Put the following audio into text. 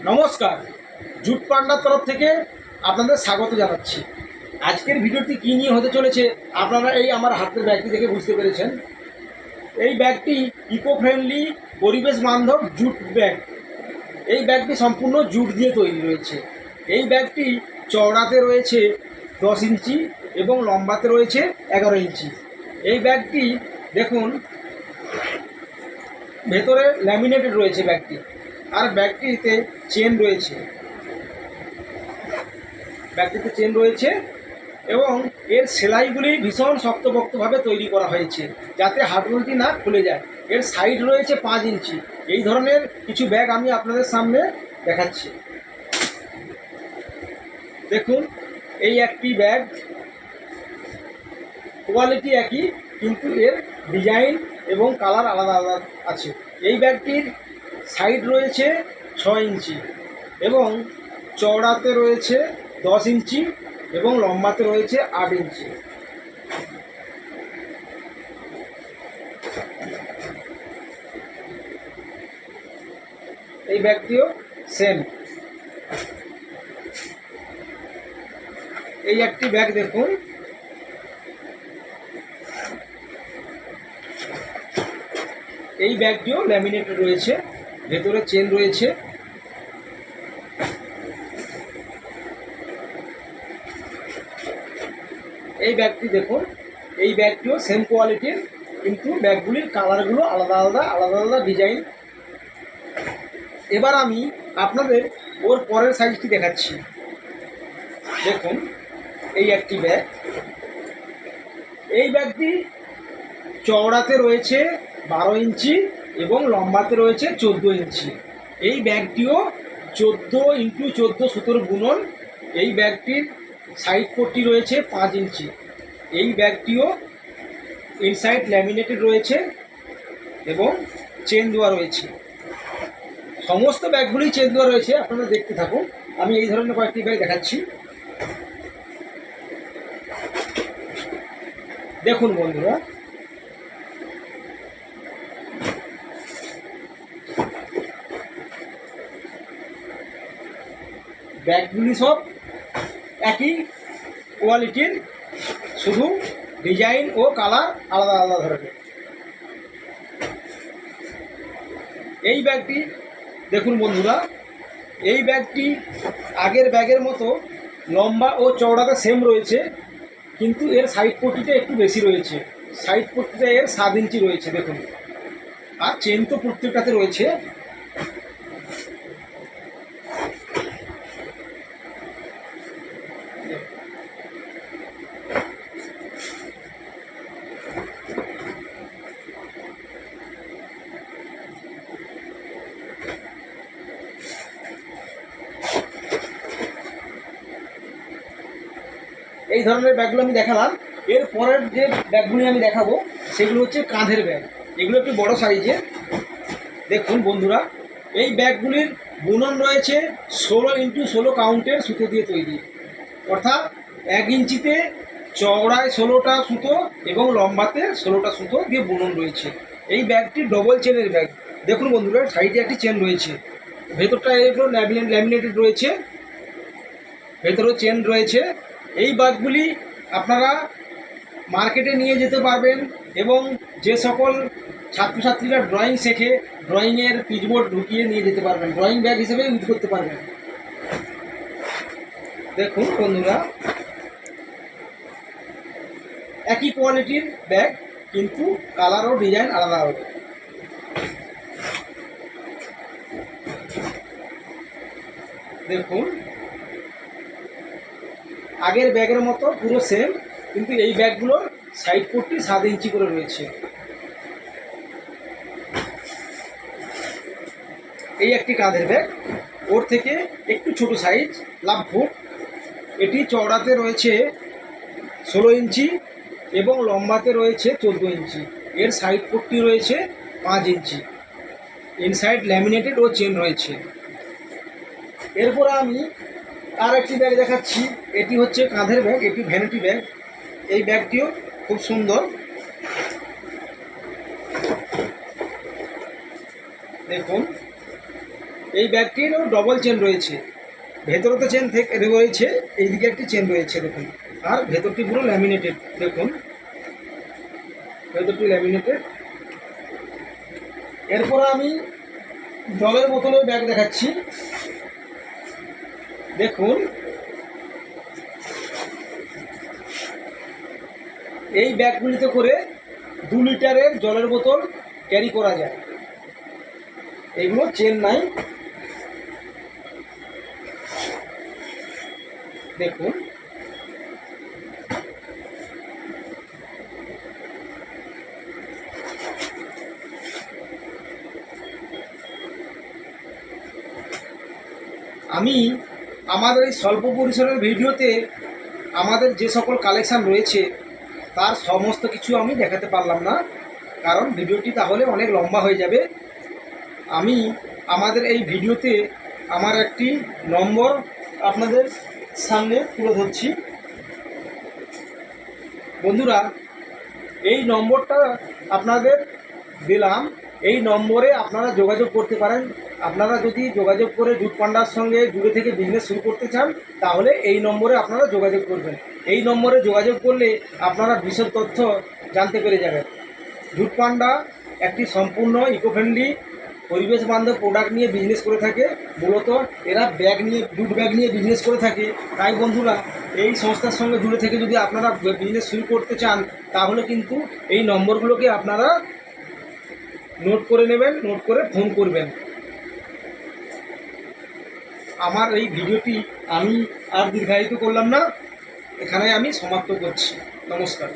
নমস্কার, জুট পান্ডার তরফ থেকে আপনাদের স্বাগত জানাচ্ছি। আজকের ভিডিওটি কী নিয়ে হতে চলেছে আপনারা এই আমার হাতের ব্যাগটি দেখে বুঝতে পেরেছেন। এই ব্যাগটি ইকো ফ্রেন্ডলি, পরিবেশ বান্ধব জুট ব্যাগ। এই ব্যাগটি সম্পূর্ণ জুট দিয়ে তৈরি রয়েছে। এই ব্যাগটি চওড়াতে রয়েছে 10 ইঞ্চি এবং লম্বাতে রয়েছে 11 ইঞ্চি। এই ব্যাগটি দেখুন ভেতরে ল্যামিনেটেড রয়েছে ব্যাগটি, আর ব্যাগটিতে চেন রয়েছে এবং এর সেলাইগুলি ভীষণ শক্তপোক্তভাবে তৈরি করা হয়েছে যাতে হাতলটি না খুলে যায়। এর সাইড রয়েছে 5 ইঞ্চি। এই ধরনের কিছু ব্যাগ আমি আপনাদের সামনে দেখাচ্ছি। দেখুন, এই একটি ব্যাগ, কোয়ালিটি একই কিন্তু এর ডিজাইন এবং কালার আলাদা আলাদা আছে। এই ব্যাগটির সাইড রয়েছে 6 ইঞ্চি এবং চওড়াতে রয়েছে 10 ইঞ্চি এবং লম্বাতে রয়েছে 8 ইঞ্চি। এই ব্যাগটিও সেম। এই একটি ব্যাগ দেখুন, এই ব্যাগটিও ল্যামিনেটেড রয়েছে, ভেতরে চেন রয়েছে। এই ব্যাগটি দেখুন, এই ব্যাগটিও সেম কোয়ালিটির কিন্তু ব্যাগগুলির কালারগুলো আলাদা আলাদা ডিজাইন। এবার আমি আপনাদের ওর পরের সাইজটি দেখাচ্ছি। দেখুন, এই একটি ব্যাগ। এই ব্যাগটি চওড়াতে রয়েছে 12 ইঞ্চি এবং লম্বাতে রয়েছে 14 ইঞ্চি। এই ব্যাগটিও 14x14 সুতোর বুনন। এই ব্যাগটির সাইড পট্টি রয়েছে 5 ইঞ্চি। এই ব্যাগটিও ইনসাইড ল্যামিনেটেড রয়েছে এবং চেন দেওয়া রয়েছে। সমস্ত ব্যাগগুলি চেন দেওয়া রয়েছে, আপনারা দেখতে থাকুন। আমি এই ধরনের কয়েকটি ব্যাগ দেখাচ্ছি। দেখুন বন্ধুরা, ব্যাগগুলি সব একই কোয়ালিটির, শুধু ডিজাইন ও কালার আলাদা আলাদা ধরনের। এই ব্যাগটি দেখুন বন্ধুরা, এই ব্যাগটি আগের ব্যাগের মতো লম্বা ও চওড়াটা সেম রয়েছে, কিন্তু এর সাইড পট্টিটা একটু বেশি রয়েছে। সাইড পট্টিটা এর 7 ইঞ্চি রয়েছে দেখুন, আর চেন তো প্রত্যেকটাতে রয়েছে। এই ধরনের ব্যাগগুলো আমি দেখালাম। এর পরের যে ব্যাগগুলি আমি দেখাবো সেগুলো হচ্ছে কাঁধের ব্যাগ। এগুলো একটু বড় সাইজের। দেখুন বন্ধুরা, এই ব্যাগগুলির বুনন রয়েছে 16x16 কাউন্টের সুতো দিয়ে তৈরি, অর্থাৎ 1 ইঞ্চিতে চওড়ায় 16টা সুতো এবং লম্বাতে 16টা সুতো দিয়ে বুনন রয়েছে। এই ব্যাগটি ডবল চেনের ব্যাগ। দেখুন বন্ধুরা, সাইডে একটি চেন রয়েছে, ভেতরটা এগুলো ল্যামিনেটেড রয়েছে, ভেতরেও চেন রয়েছে। এই ব্যাগগুলি আপনারা মার্কেটে নিয়ে যেতে পারবেন এবং যে সকল ছাত্রছাত্রীরা ড্রয়িং শেখে, ড্রয়িংয়ের পিচবোর্ড ঢুকিয়ে নিয়ে যেতে পারবেন, ড্রয়িং ব্যাগ হিসেবে ইউজ করতে পারবেন। দেখুন বন্ধুরা, একই কোয়ালিটির ব্যাগ কিন্তু কালার ও ডিজাইন আলাদা হবে। দেখুন, আগের ব্যাগের মতো পুরো সেম, কিন্তু এই ব্যাগগুলোর সাইড পট্টি 7 ইঞ্চি করে রয়েছে। এই একটি কাঁধের ব্যাগ, ওর থেকে একটু ছোট সাইজ, লাভ ফুট। এটি চওড়াতে রয়েছে 16 ইঞ্চি এবং লম্বাতে রয়েছে 14 ইঞ্চি। এর সাইড পট্টি রয়েছে 5 ইঞ্চি। ইনসাইড ল্যামিনেটেড ও চেন রয়েছে। এরপর আমি আর একটি ব্যাগ দেখাচ্ছি। এটি হচ্ছে কাঁধের ব্যাগ, এটি ভ্যানিটি ব্যাগ। এই ব্যাগটিও খুব সুন্দর। দেখুন, এই ব্যাগটিরও ডবল চেন রয়েছে, ভেতরে তো চেন থেকে রয়েছে, এইদিকে একটি চেন রয়েছে দেখুন। আর ভেতরটি পুরো ল্যামিনেটেড, দেখুন ভেতরটি ল্যামিনেটেড। এরপর আমি জলের বোতলের ব্যাগ দেখাচ্ছি। দেখুন এই ব্যাগগুলিতে করে 2 লিটারের জলের বোতল ক্যারি করা যায়। এগুলো চেন নাই, দেখুন আমি আমাদের এই স্বল্প পরিসরের ভিডিওতে আমাদের যে সকল কালেকশান রয়েছে তার সমস্ত কিছু আমি দেখাতে পারলাম না, কারণ ভিডিওটি তাহলে অনেক লম্বা হয়ে যাবে। আমি আমাদের এই ভিডিওতে আমার একটি নম্বর আপনাদের সামনে তুলে ধরছি। বন্ধুরা, এই নম্বরটা আপনাদের দিলাম, এই নম্বরে আপনারা যোগাযোগ করতে পারেন। আপনারা যদি যোগাযোগ করে জুট পান্ডার সঙ্গে জুড়ে থেকে বিজনেস শুরু করতে চান তাহলে এই নম্বরে আপনারা যোগাযোগ করবেন। এই নম্বরে যোগাযোগ করলে আপনারা বিশদ তথ্য জানতে পেরে যাবেন। জুট পান্ডা একটি সম্পূর্ণ ইকো ফ্রেন্ডলি পরিবেশ বান্ধব প্রোডাক্ট নিয়ে বিজনেস করে থাকে। মূলত এরা ব্যাগ নিয়ে, জুট ব্যাগ নিয়ে বিজনেস করে থাকে। তাই বন্ধুরা, এই সংস্থার সঙ্গে জুড়ে থেকে যদি আপনারা বিজনেস শুরু করতে চান তাহলে কিন্তু এই নম্বরগুলোকে আপনারা নোট করে নেবেন, নোট করে ফোন করবেন। আমার এই ভিডিওটি আমি আর দীর্ঘায়িত করলাম না, এখানে আমি সমাপ্ত করছি। নমস্কার।